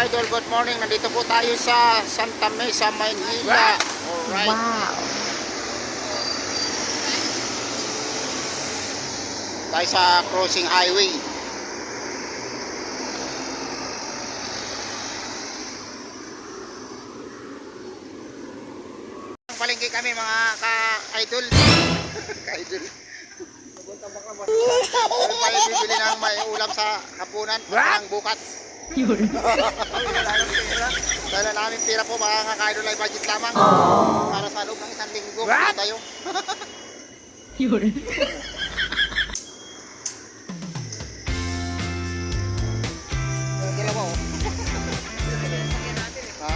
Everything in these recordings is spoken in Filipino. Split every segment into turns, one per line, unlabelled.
idol, good morning. Nandito po tayo sa Santa Mesa, Maynila. Alright.
Wow.
Tayo sa crossing highway. Palengke kami mga ka-idol. Ka-idol. Tayo bibili ng may ulam sa hapunan at ng bukas.
Yun.
Dahil namin pira po mga ka-idol ay budget lamang. Para sa loob ng isang linggo tayo.
Yun.
Dalawa oh. Ha?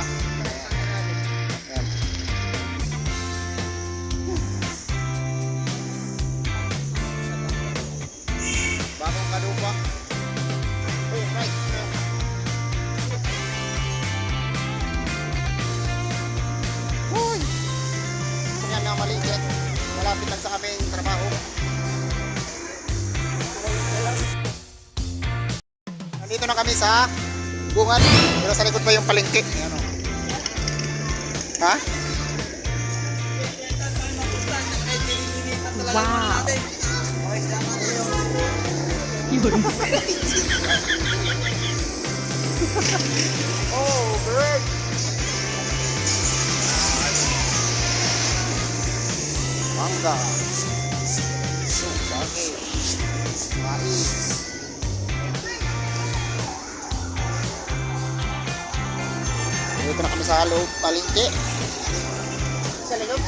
Ayan. Bagong kalupa. Oh, right. Uy! Yan na maliit. Malapit lang sa aming trabaho. Nandito na kami sa bungan. Pero sa likod pa yung palengke. Ayan o. Ha?
Wow. Yun.
Oh, bird! Mangga. Sake. Mais. Dito na kami sa loob palengke. Sa loob?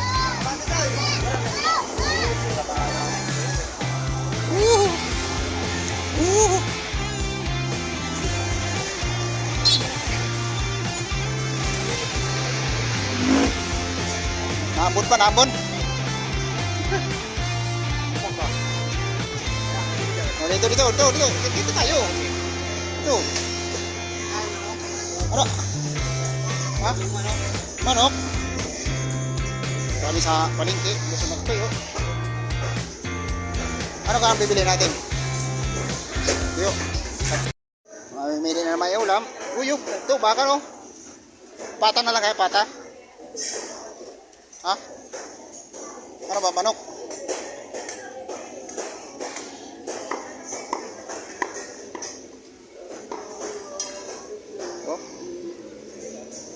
Naambon pa, naambon. Oh, dito tayo. Dito. Ano? Ha? Manok? Kami sa palengke, gusto magtayo. Ano ka ang bibili natin? Yo. Mamimili na naman yung ulam. Uyog, ito, baka no? Pata na lang kayo, pata? Ha? Ano ba, manok? Oh.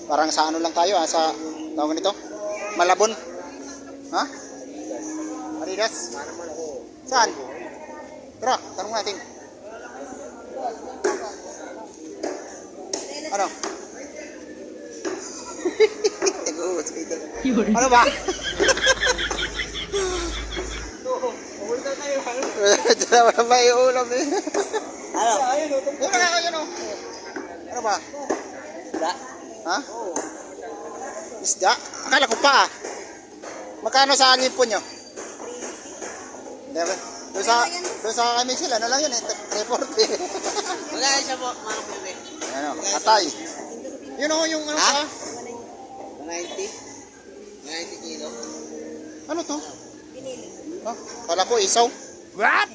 Parang sa ano lang tayo, ha? Sa tawag nito? Malabon. Ha? Maridas? Saan? Tara, tanong natin. Ano? Taguwas kayo doon.
Yun.
Ano ba? Dalawa na ba yung ulam eh? Ano? Yun na nga, yun o. Ano ba? Isda. Ha? Isda? Akala ko pa ah. Magkano sa limpon nyo? Doon sa kami sila, ano lang yun eh, 340.
Magkano siya po, manok bebe?
Ano, atay. Yun o, yung ano ka?
90? 90 kilo.
Ano to? Ha? Kala ko isaw. What?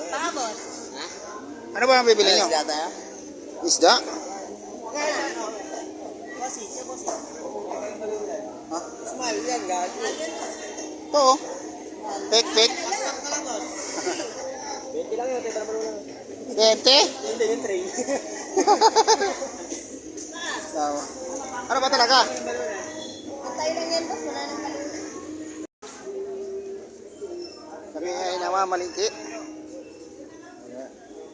Tapos.
Ha?
Ano ba ang bibili nyo?
Isda tayo?
Isda? Ha?
Small yan, guys.
Ito o. Pek-pek.
20 lang yun, tita naman lang.
20?
Hindi, yung tray.
Tama. Ano ba talaga?
Tayo lang yan, boss. Wala nang kalunan.
Kami ay namamalingki.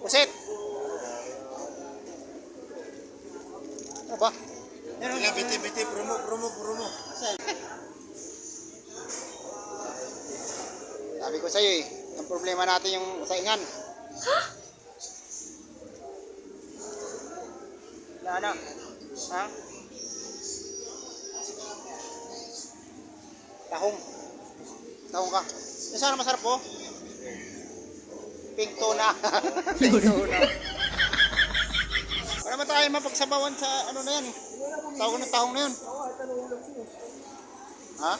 Pusit! Ano ba?
Biti, promo.
Sabi ko sa'yo eh, ang problema natin yung saingan. Ano? Ha? Tahong. Tahong ka. Yung sana masarap po. Pink tuna. Pink tuna. Wala naman tayo mapagsabawan sa ano na yan. Tahong na yun. Ha?